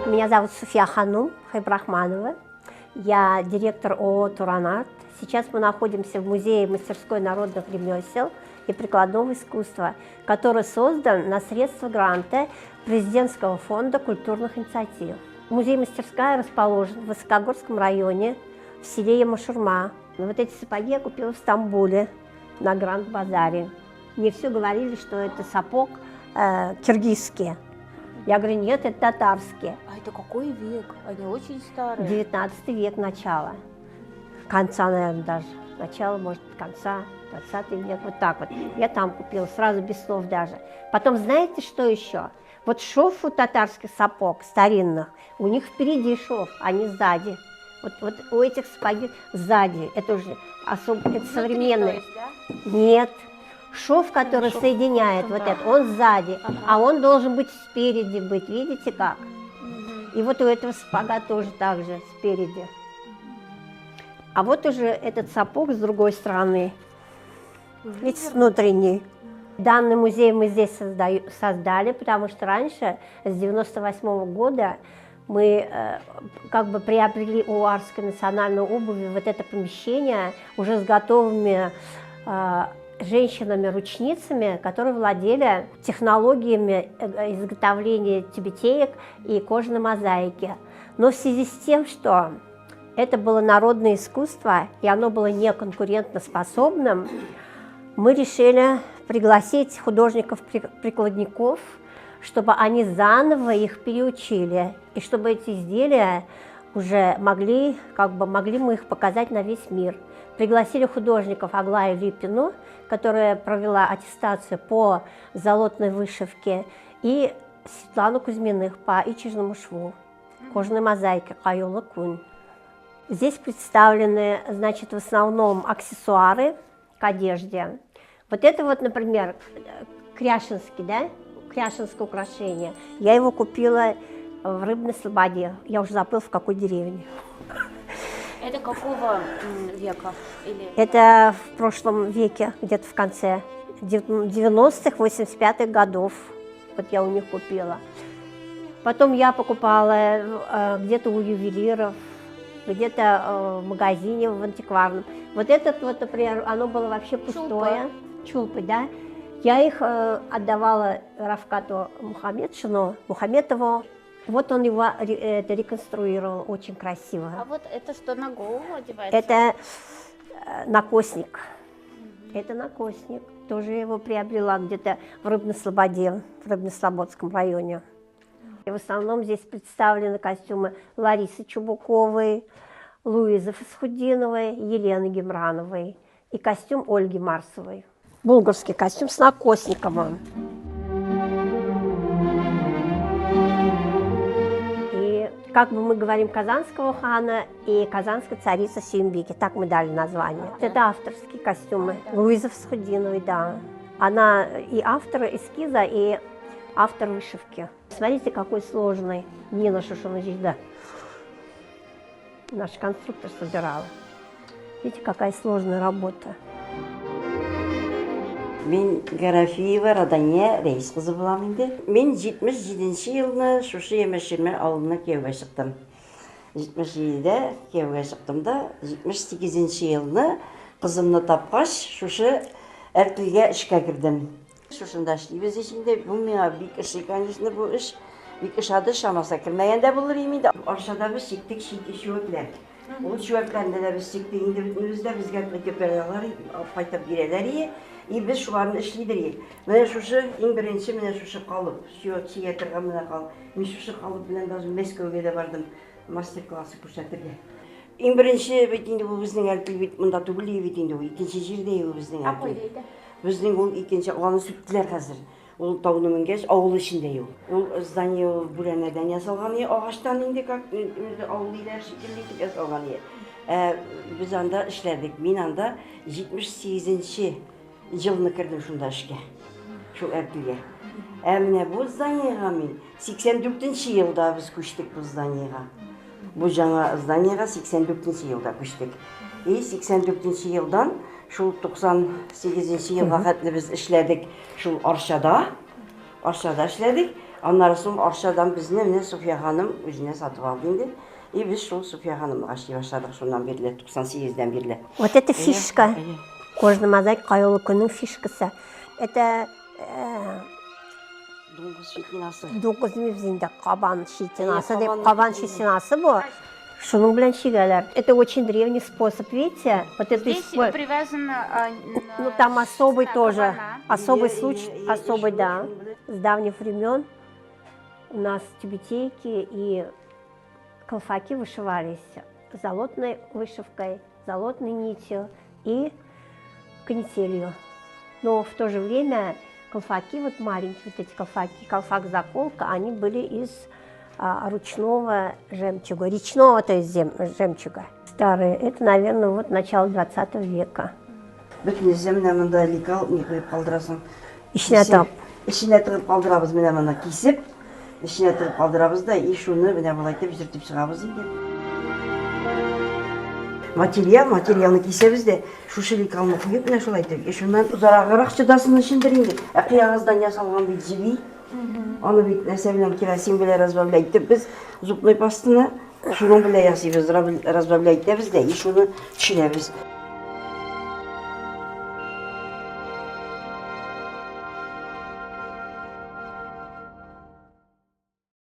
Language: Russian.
Меня зовут Суфия Ханум Хайбрахманова. Я директор ООО «Туранарт». Сейчас мы находимся в музее мастерской народных ремесел и прикладного искусства, который создан на средства гранта Президентского фонда культурных инициатив. Музей-мастерская расположен в Высокогорском районе, в селе Ямашурма. Вот эти сапоги я купила в Стамбуле на Гранд-базаре. Мне все говорили, что это сапог киргизский. Я говорю, нет, это татарские. А это какой век? Они очень старые. 19 век начала. Конца, наверное, даже. Начало, может, конца, 20 век, вот так вот. Я там купила, сразу без слов даже. Потом, знаете, что еще? Вот шов у татарских сапог старинных, у них впереди шов, а не сзади. Вот у этих сапоги сзади. Это уже особо, это современные. Есть, да? Нет. Шов, который шов. соединяет вот это, он сзади, а он должен быть спереди быть, видите как? И вот у этого сапога тоже так же, спереди. А вот уже этот сапог с другой стороны, ведь с внутренней. Данный музей мы здесь создали, потому что раньше, с 98-го года, мы как бы приобрели у Арской национальной обуви вот это помещение уже с готовыми женщинами-ручницами, которые владели технологиями изготовления тюбетеек и кожаной мозаики. Но в связи с тем, что это было народное искусство, и оно было неконкурентоспособным, мы решили пригласить художников-прикладников, чтобы они заново их переучили, и чтобы эти изделия уже могли мы их показать на весь мир. Пригласили художников Аглаю Липину, которая провела аттестацию по золотной вышивке, и Светлану Кузьминых по ичижному шву, кожаной мозаике Каюла Кунь. Здесь представлены, значит, в основном аксессуары к одежде. Вот это вот, например, кряшинский, да? Кряшинское украшение. Я его купила в Рыбной Слободе. Я уже забыла, в какой деревне. Это какого века? Это в прошлом веке, где-то в конце 90-х, 85-х годов. Вот я у них купила. Потом я покупала где-то у ювелиров, где-то в магазине, в антикварном. Вот этот вот, например, оно было вообще пустое. Чулпы, да? Я их отдавала Рафкату Мухаметову. Вот он его реконструировал очень красиво. А вот это что, на голову одевается? Это накосник. Это накосник. Тоже его приобрела где-то в Рыбной Слободе, в Рыбно-Слободском районе. И в основном здесь представлены костюмы Ларисы Чубуковой, Луизы Фасхудиновой, Елены Гемрановой и костюм Ольги Марсовой. Булгарский костюм с накосником. Как бы мы говорим, казанского хана и казанская царица Сюмбики, так мы дали название. Это авторские костюмы Луизы Фасхудиновой, да. Она и автор эскиза, и автор вышивки. Смотрите, какой сложный Нина Шушунжида. Наш конструктор собирал. Видите, какая сложная работа. Мен Гарафиева Радания рейс қызы боламын енді. Мен 77-ші жылны шушы Емешірмен ауылына кеуге шықтым. 77-де кеуге шықтым да, 78-ші жылны қызымны тапқаш, шушы әртілге ішке кірдім. Шушында ішлейбіз ішінде, бұл меңа бик іші, конечно, бұл іш, бик іш ады шамаса кірмегенде болыр емейді. Аршада біз шектік шуеклер. Ол шуеклерінде де біз шектігінде бүтінімізде бізге көперелер, қайтып берелер. И біз шуларын ішлейдір. Міне шушы, ең бірінші міне шушы қалып, театрға міне қалып. Мен шушы қалып білен даже Мәскеуге де бардым, мастер-классы көрсетірге. Ең бірінші бетінде бұл біздің әлтіл бет, мұнда түгілі бетінде ол, екінші жерде ол біздің әлтіл. Ақой дейді? Біздің ол екінші оғаны сүттілер қазір. Ол тауны мінгеш, ауыл ішінде ол. Ол здание бүләнеден ясалған е, ағаштан енді ауыл үйлер шекерлейтіп ясалған е. Біз анда ішлердік. Мен анда 78-ші жылны кірдім шында ішке, шул әртілге. Әміне бұл зданиеға мен 84-ші жылда біз көштік бұл зданиеға. Бұл жаңа зданиеға 84-ші жылда көштік. 84-ші жылдан шул 98-ші жылға қатты біз ішләдік шул Аршада. Аршада эшләдек. Аннан соң Аршадан безне менә Суфия ханым үзенә сатып алды инде. И без шул Суфия ханымга эшли башладык шуннан бирле, 98-дән бирле. Вот это фишка. Кожаный мозаик Каюлы көннең фишкасы. Это Дуңгыз фитнасы. 9 мезгилдә кабан щетинасы Кабан дип, кабан щетина. щетинасы бу. Шуның белән чигәләр. Это очень древний способ, видите? Вот это Здесь привязано ну там особый тоже, кабана. особый случай, особый, да. С давних времен у нас тюбетейки и колфаки вышивались золотной вышивкой, золотной нитью и канителью. Но в то же время колфаки, вот маленькие вот эти колфаки, колфак-заколка, они были из ручного жемчуга, речного, то есть жемчуга. Старые, это, наверное, вот начало 20 века. Бөтен земне монда лекал, не куеп калдырасың. Иченә тап. Иченә тыгып калдырабыз менә моны кисеп. Иченә тыгып калдырабыз да, и шуны менә булай итеп җиртеп чыгабыз инде. Материалны кисәбез дә, шушы лекалны куеп менә шулай итеп. И шуннан узараграк чыдасын өчендер инде. Кыягыздан ясалган бит җиби. Аны бит нәрсә белән керосин белән разбавлять итеп без зубной пастаны шуның белән ясыйбыз, разбавлять итәбез дә, и шуны төшерәбез.